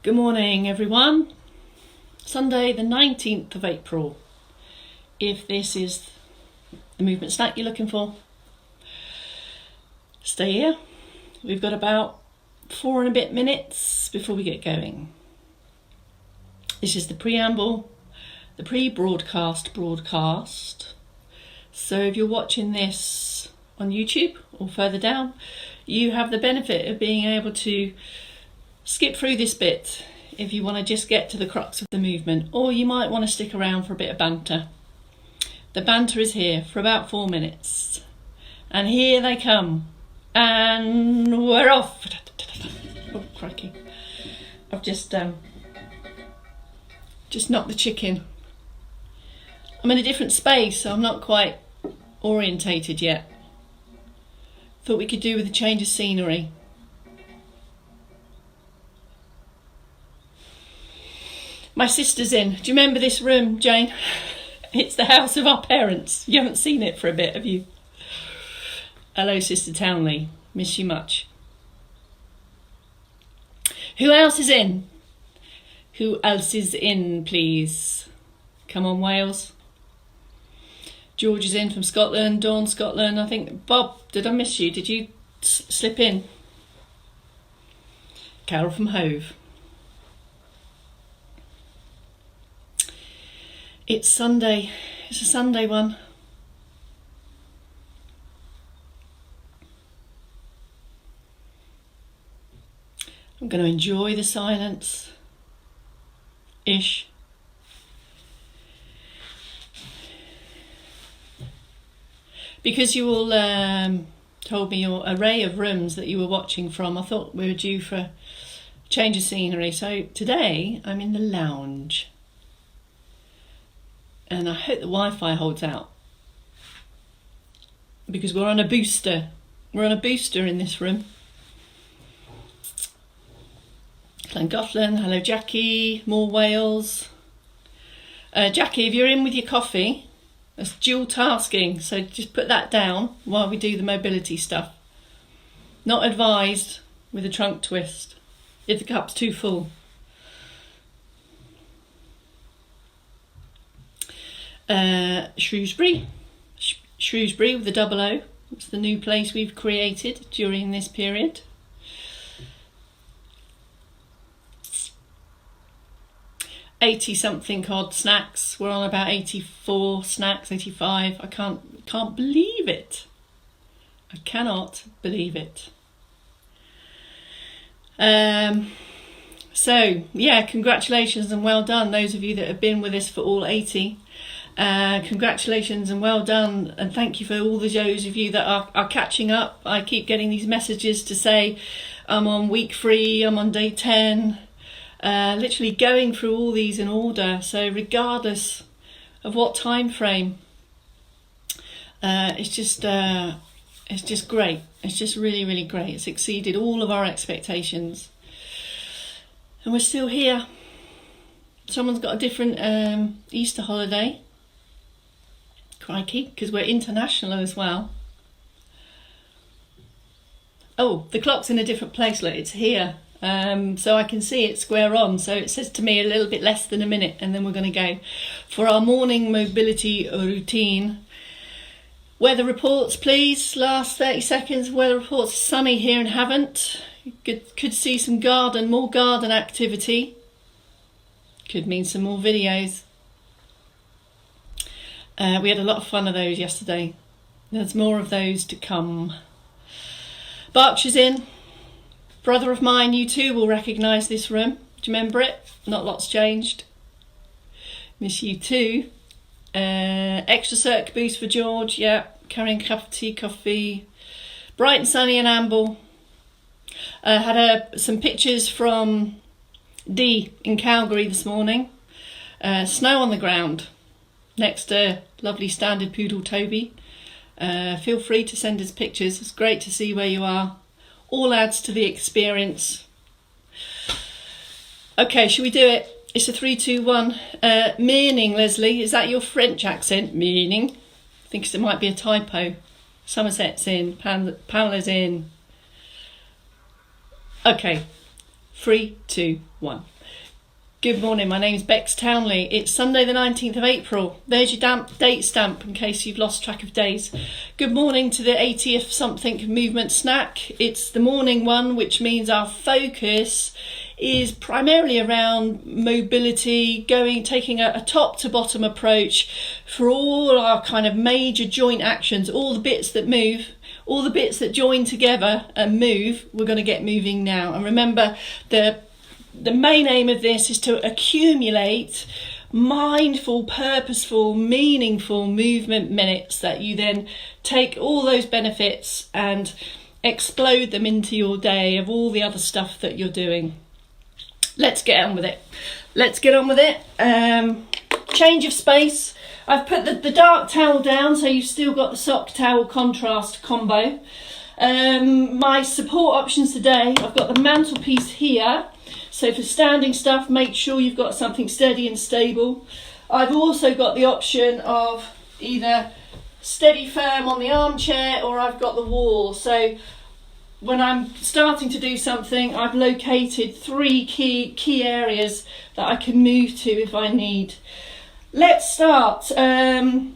Good morning, everyone. Sunday, the 19th of April. If this is the movement snack you're looking for, stay here. We've got about 4 and a bit minutes before we get going. This is the preamble, the pre-broadcast broadcast. So if you're watching this on YouTube or further down, you have the benefit of being able to skip through this bit if you want to just get to the crux of the movement, or you might want to stick around for a bit of banter. The banter is here for about 4 minutes, and here they come, and we're off. Oh crikey, I've just knocked the chicken. I'm in a different space, so I'm not quite orientated yet. Thought we could do with a change of scenery. My sister's in. Do you remember this room, Jane? It's the house of our parents. You haven't seen it for a bit, have you? Hello, Sister Townley. Miss you much. Who else is in? Who else is in, please? Come on, Wales. George is in from Scotland. Dawn, Scotland. I think, Bob, did I miss you? Did you slip in? Carol from Hove. It's Sunday. It's a Sunday one. I'm going to enjoy the silence. Ish. Because you all told me your array of rooms that you were watching from, I thought we were due for a change of scenery. So today I'm in the lounge. And I hope the Wi-Fi holds out, because we're on a booster. We're on a booster in this room. Llangollen, hello Jackie, more Wales. Jackie, if you're in with your coffee, that's dual tasking, so just put that down while we do the mobility stuff. Not advised with a trunk twist if the cup's too full. Shrewsbury with the double O. It's the new place we've created during this period. $80-something odd snacks. We're on about 84 snacks, 85. I can't believe it. I cannot believe it. So yeah, congratulations and well done those of you that have been with us for all 80. Congratulations and well done, and thank you for all those of you that are catching up. I keep getting these messages to say I'm on week 3, I'm on day 10, literally going through all these in order. So regardless of what time frame, it's just great. It's just really, really great. It's exceeded all of our expectations, and we're still here. Someone's got a different Easter holiday. Crikey, because we're international as well. Oh, the clock's in a different place. Look, it's here. So I can see it square on. So it says to me a little bit less than a minute, and then we're going to go for our morning mobility routine. Weather reports, please. Last 30 seconds. Weather reports. Sunny here in Havant. You could see some more garden activity. Could mean some more videos. We had a lot of fun of those yesterday. There's more of those to come. Berkshire's in. Brother of mine, you too will recognise this room. Do you remember it? Not lots changed. Miss you too. Extra circ boost for George. Yeah, carrying cup of tea, coffee. Bright and sunny in Amble. Had some pictures from D in Calgary this morning. Snow on the ground next to lovely standard poodle Toby. Feel free to send us pictures. It's great to see where you are. All adds to the experience. Okay, shall we do it? It's a 3, 2, 1. Meaning, Leslie, is that your French accent? Meaning? I think it might be a typo. Somerset's in, Pamela's in. Okay, 3, 2, 1. Good morning, my name's Bex Townley. It's Sunday the 19th of April. There's your damp date stamp in case you've lost track of days. Good morning to the 80th something movement snack. It's the morning one, which means our focus is primarily around mobility, taking a top to bottom approach for all our kind of major joint actions, all the bits that move, all the bits that join together and move. We're going to get moving now. And remember, the main aim of this is to accumulate mindful, purposeful, meaningful movement minutes that you then take all those benefits and explode them into your day of all the other stuff that you're doing. Let's get on with it. Change of space. I've put the dark towel down, so you've still got the sock towel contrast combo. My support options today, I've got the mantelpiece here. So for standing stuff, make sure you've got something steady and stable. I've also got the option of either steady firm on the armchair, or I've got the wall. So when I'm starting to do something, I've located 3 key areas that I can move to if I need. Let's start in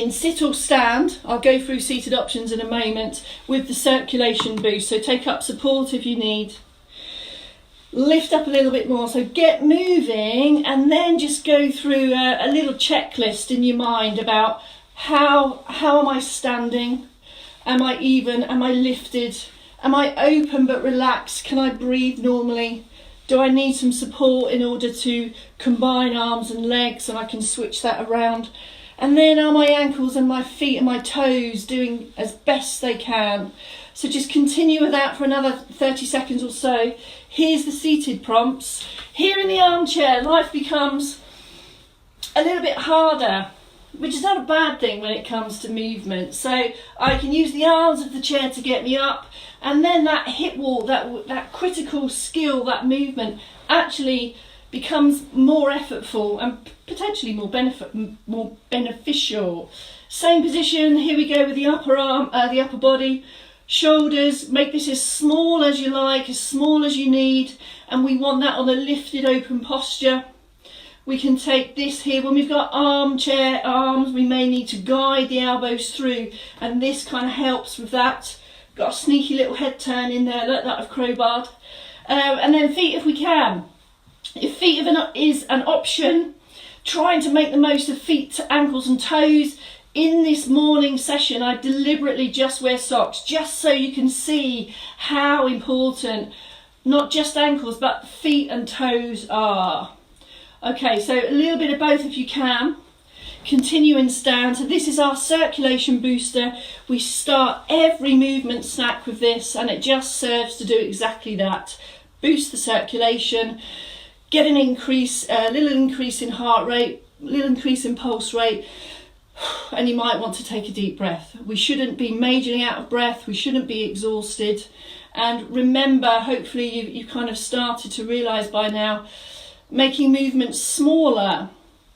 sit or stand. I'll go through seated options in a moment with the circulation boost. So take up support if you need. Lift up a little bit more, so get moving, and then just go through a little checklist in your mind about how am I standing, am I even, am I lifted, am I open but relaxed, can I breathe normally, do I need some support in order to combine arms and legs and I can switch that around, and then are my ankles and my feet and my toes doing as best they can. So just continue with that for another 30 seconds or so. Here's the seated prompts. Here in the armchair, life becomes a little bit harder, which is not a bad thing when it comes to movement. So I can use the arms of the chair to get me up, and then that hip wall, that critical skill, that movement actually becomes more effortful and potentially more beneficial. Same position, here we go with the upper arm, the upper body. Shoulders, make this as small as you like, as small as you need, and we want that on a lifted open posture. We can take this here, when we've got armchair arms, we may need to guide the elbows through, and this kind of helps with that. Got a sneaky little head turn in there, like that I've crowbarred. And then feet if we can. If feet is an option, trying to make the most of feet, ankles and toes. In this morning session, I deliberately just wear socks, just so you can see how important not just ankles but feet and toes are. Okay, so a little bit of both if you can. Continue in stand. So this is our circulation booster. We start every movement snack with this, and it just serves to do exactly that. Boost the circulation, get an increase, a little increase in heart rate, a little increase in pulse rate. And you might want to take a deep breath. We shouldn't be majorly out of breath. We shouldn't be exhausted. And remember, hopefully you've kind of started to realise by now, making movements smaller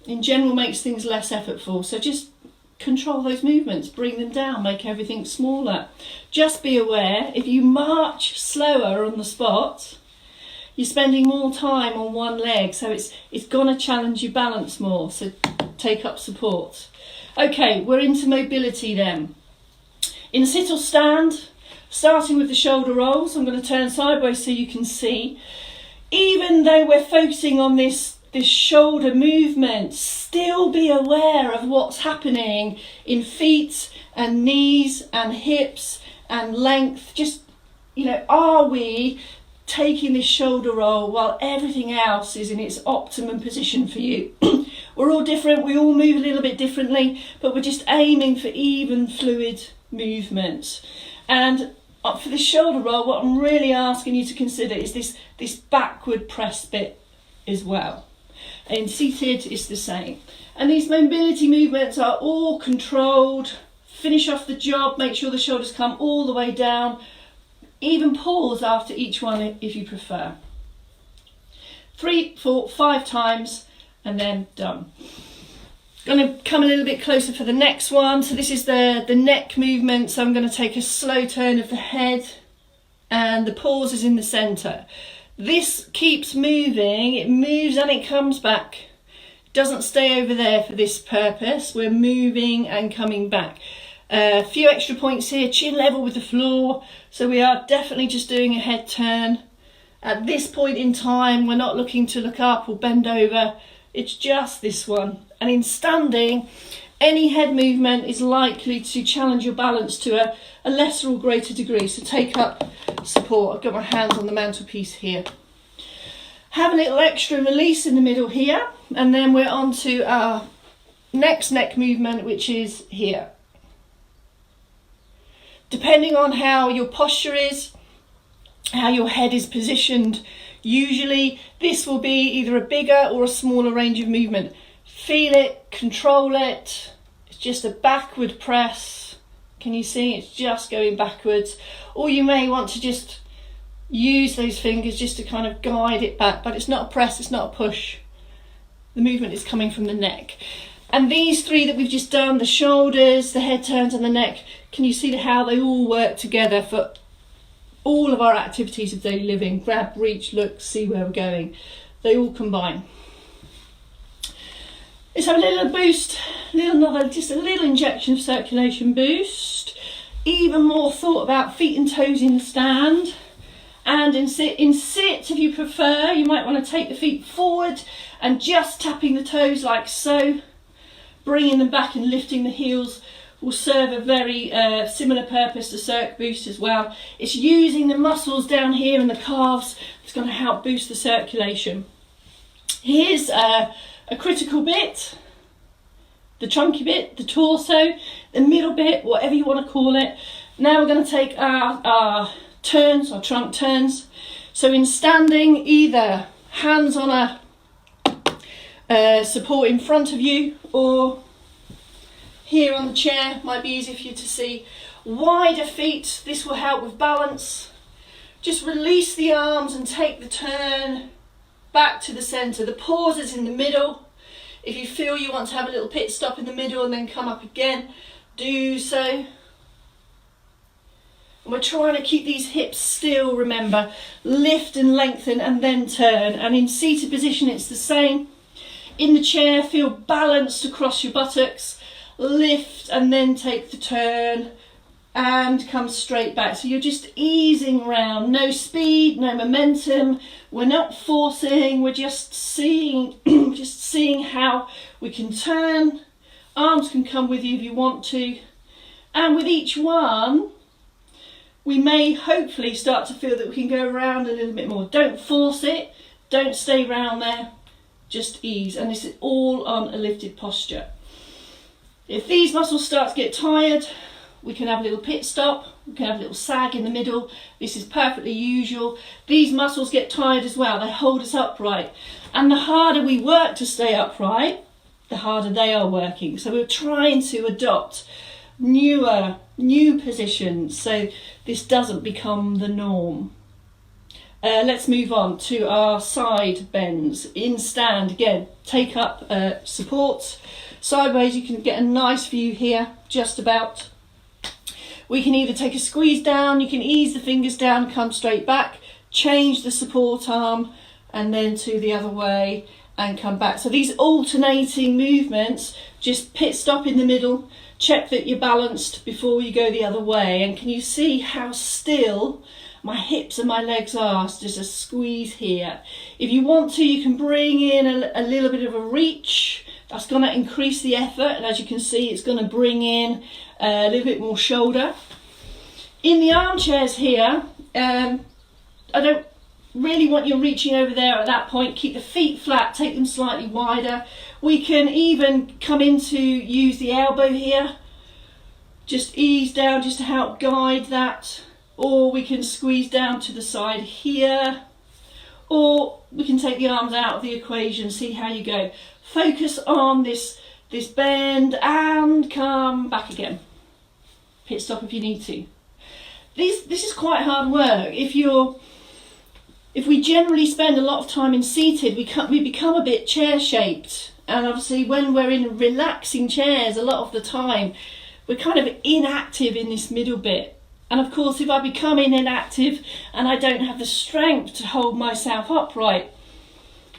in general makes things less effortful. So just control those movements, bring them down, make everything smaller. Just be aware, if you march slower on the spot, you're spending more time on one leg. So it's going to challenge your balance more. So take up support. Okay, we're into mobility then. In sit or stand, starting with the shoulder rolls, I'm going to turn sideways so you can see. Even though we're focusing on this shoulder movement, still be aware of what's happening in feet and knees and hips and length. Just, are we taking this shoulder roll while everything else is in its optimum position for you? We're all different, we all move a little bit differently, but we're just aiming for even fluid movements. And for the shoulder roll, what I'm really asking you to consider is this backward press bit as well. In seated, it's the same. And these mobility movements are all controlled. Finish off the job, make sure the shoulders come all the way down. Even pause after each one if you prefer. 3, 4, 5 times, and then done. Going to come a little bit closer for the next one. So this is the neck movement. So I'm going to take a slow turn of the head, and the pause is in the centre. This keeps moving, it moves and it comes back. Doesn't stay over there for this purpose. We're moving and coming back. A few extra points here, chin level with the floor. So we are definitely just doing a head turn. At this point in time, we're not looking to look up or bend over. It's just this one. And in standing, any head movement is likely to challenge your balance to a lesser or greater degree. So take up support. I've got my hands on the mantelpiece here. Have a little extra release in the middle here. And then we're on to our next neck movement, which is here. Depending on how your posture is, how your head is positioned, usually this will be either a bigger or a smaller range of movement. Feel it, control it. It's just a backward press. Can you see? It's just going backwards. Or you may want to just use those fingers just to kind of guide it back, but it's not a press, it's not a push. The movement is coming from the neck. And these three that we've just done, the shoulders, the head turns and the neck, can you see how they all work together for all of our activities of daily living? Grab, reach, look, see where we're going. They all combine. Let's have a little boost, just a little injection of circulation boost. Even more thought about feet and toes in the stand. And in sit, if you prefer, you might want to take the feet forward and just tapping the toes like so. Bringing them back and lifting the heels will serve a very similar purpose to circ boost as well. It's using the muscles down here in the calves that's going to help boost the circulation. Here's a critical bit, the trunky bit, the torso, the middle bit, whatever you want to call it. Now we're going to take our turns, our trunk turns. So in standing, either hands on a support in front of you, or here on the chair, might be easier for you to see. Wider feet, this will help with balance. Just release the arms and take the turn back to the centre. The pause is in the middle. If you feel you want to have a little pit stop in the middle and then come up again, do so. And we're trying to keep these hips still, remember. Lift and lengthen and then turn. And in seated position, it's the same. In the chair, feel balanced across your buttocks. Lift and then take the turn and come straight back. So you're just easing around. No speed, no momentum. We're not forcing. We're just seeing, how we can turn. Arms can come with you if you want to. And with each one, we may hopefully start to feel that we can go around a little bit more. Don't force it. Don't stay around there. Just ease, and this is all on a lifted posture. If these muscles start to get tired, we can have a little pit stop, we can have a little sag in the middle. This is perfectly usual. These muscles get tired as well, they hold us upright. And the harder we work to stay upright, the harder they are working. So we're trying to adopt new positions so this doesn't become the norm. Let's move on to our side bends. In stand, again, take up support. Sideways, you can get a nice view here, just about. We can either take a squeeze down, you can ease the fingers down, come straight back, change the support arm, and then to the other way and come back. So these alternating movements, just pit stop in the middle, check that you're balanced before you go the other way. And can you see how still my hips and my legs are? It's just a squeeze here. If you want to, you can bring in a little bit of a reach. That's going to increase the effort, and as you can see, it's going to bring in a little bit more shoulder. In the armchairs here, I don't really want you reaching over there at that point. Keep the feet flat, take them slightly wider. We can even come into use the elbow here. Just ease down just to help guide that. Or we can squeeze down to the side here, or we can take the arms out of the equation, see how you go. Focus on this bend and come back again. Pit stop if you need to. This is quite hard work. If we generally spend a lot of time in seated, we become a bit chair-shaped. And obviously when we're in relaxing chairs, a lot of the time, we're kind of inactive in this middle bit. And of course, if I become inactive and I don't have the strength to hold myself upright,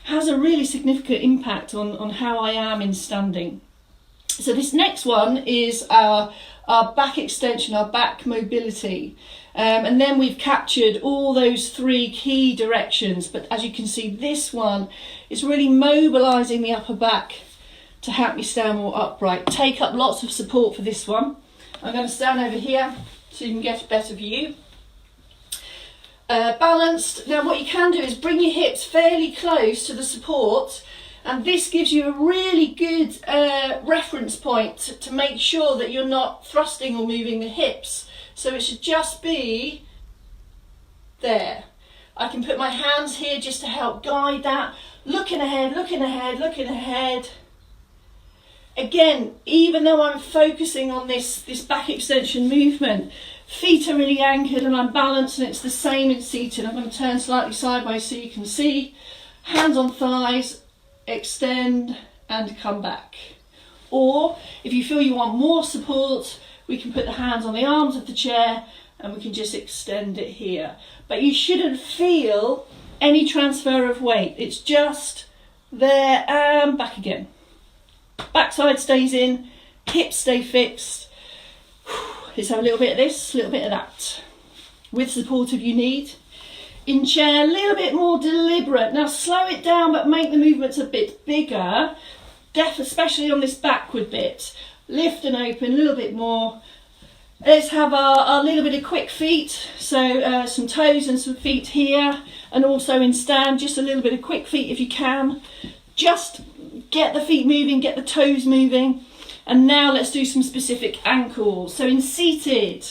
has a really significant impact on how I am in standing. So this next one is our back extension, our back mobility. And then we've captured all those 3 key directions. But as you can see, this one is really mobilising the upper back to help me stand more upright. Take up lots of support for this one. I'm going to stand over here so you can get a better view. Balanced. Now what you can do is bring your hips fairly close to the support, and this gives you a really good reference point to make sure that you're not thrusting or moving the hips. So it should just be there. I can put my hands here just to help guide that. Looking ahead, looking ahead, looking ahead. Again, even though I'm focusing on this back extension movement, feet are really anchored and I'm balanced, and it's the same in seated. I'm going to turn slightly sideways so you can see. Hands on thighs, extend and come back. Or if you feel you want more support, we can put the hands on the arms of the chair and we can just extend it here. But you shouldn't feel any transfer of weight. It's just there and back again. Backside stays in, hips stay fixed. Let's have a little bit of this, a little bit of that. With support if you need. In chair, a little bit more deliberate. Now slow it down but make the movements a bit bigger, especially on this backward bit. Lift and open a little bit more. Let's have our little bit of quick feet. So some toes and some feet here, and also in stand, just a little bit of quick feet if you can. Just get the feet moving, get the toes moving. And now let's do some specific ankles. So in seated,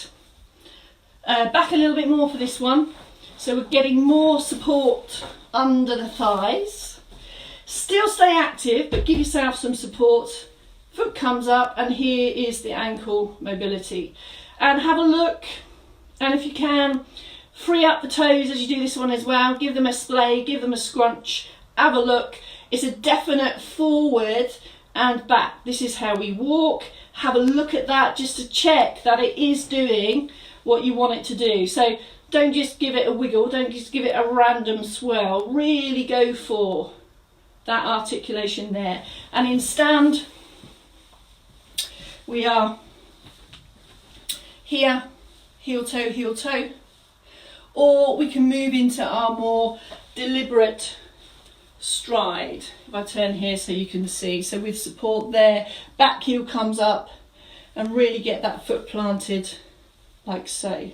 back a little bit more for this one. So we're getting more support under the thighs. Still stay active, but give yourself some support. Foot comes up, and here is the ankle mobility. And have a look, and if you can, free up the toes as you do this one as well. Give them a splay, give them a scrunch. Have a look. It's a definite forward and back. This is how we walk. Have a look at that just to check that it is doing what you want it to do. So don't just give it a wiggle, don't just give it a random swirl. Really go for that articulation there. And in stand, we are here, heel toe. Or we can move into our more deliberate stride. If I turn here so you can see, so with support there, back heel comes up, and really get that foot planted like so.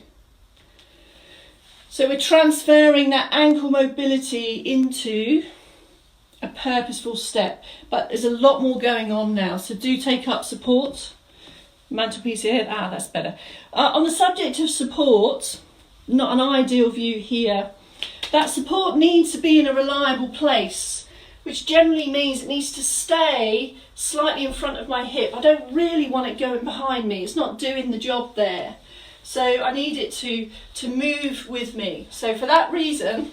So we're transferring that ankle mobility into a purposeful step, but there's a lot more going on now, so do take up support. Mantelpiece here, that's better. On the subject of support, not an ideal view here. That support needs to be in a reliable place, which generally means it needs to stay slightly in front of my hip. I don't really want it going behind me. It's not doing the job there. So I need it to move with me. So for that reason,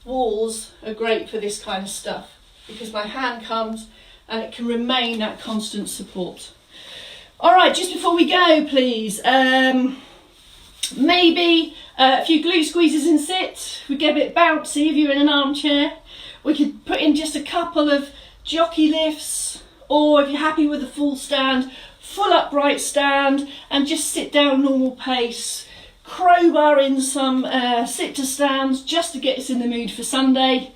walls are great for this kind of stuff, because my hand comes and it can remain that constant support. All right, just before we go, please, maybe a few glute squeezes in sit. We get a bit bouncy if you're in an armchair. We could put in just a couple of jockey lifts, or if you're happy with a full stand, full upright stand, and just sit down normal pace. Crowbar in some sit to stands just to get us in the mood for Sunday.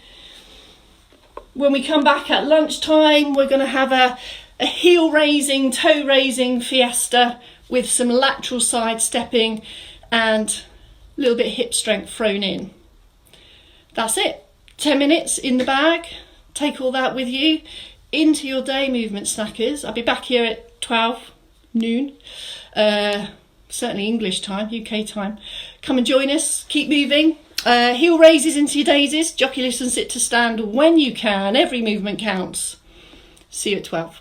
When we come back at lunchtime, we're going to have a heel raising, toe raising fiesta with some lateral side stepping and a little bit of hip strength thrown in. That's it. 10 minutes in the bag. Take all that with you into your day, movement snackers. I'll be back here at 12 noon. Certainly English time, UK time. Come and join us. Keep moving. Heel raises into your daisies. Jockey lifts and sit to stand when you can. Every movement counts. See you at 12.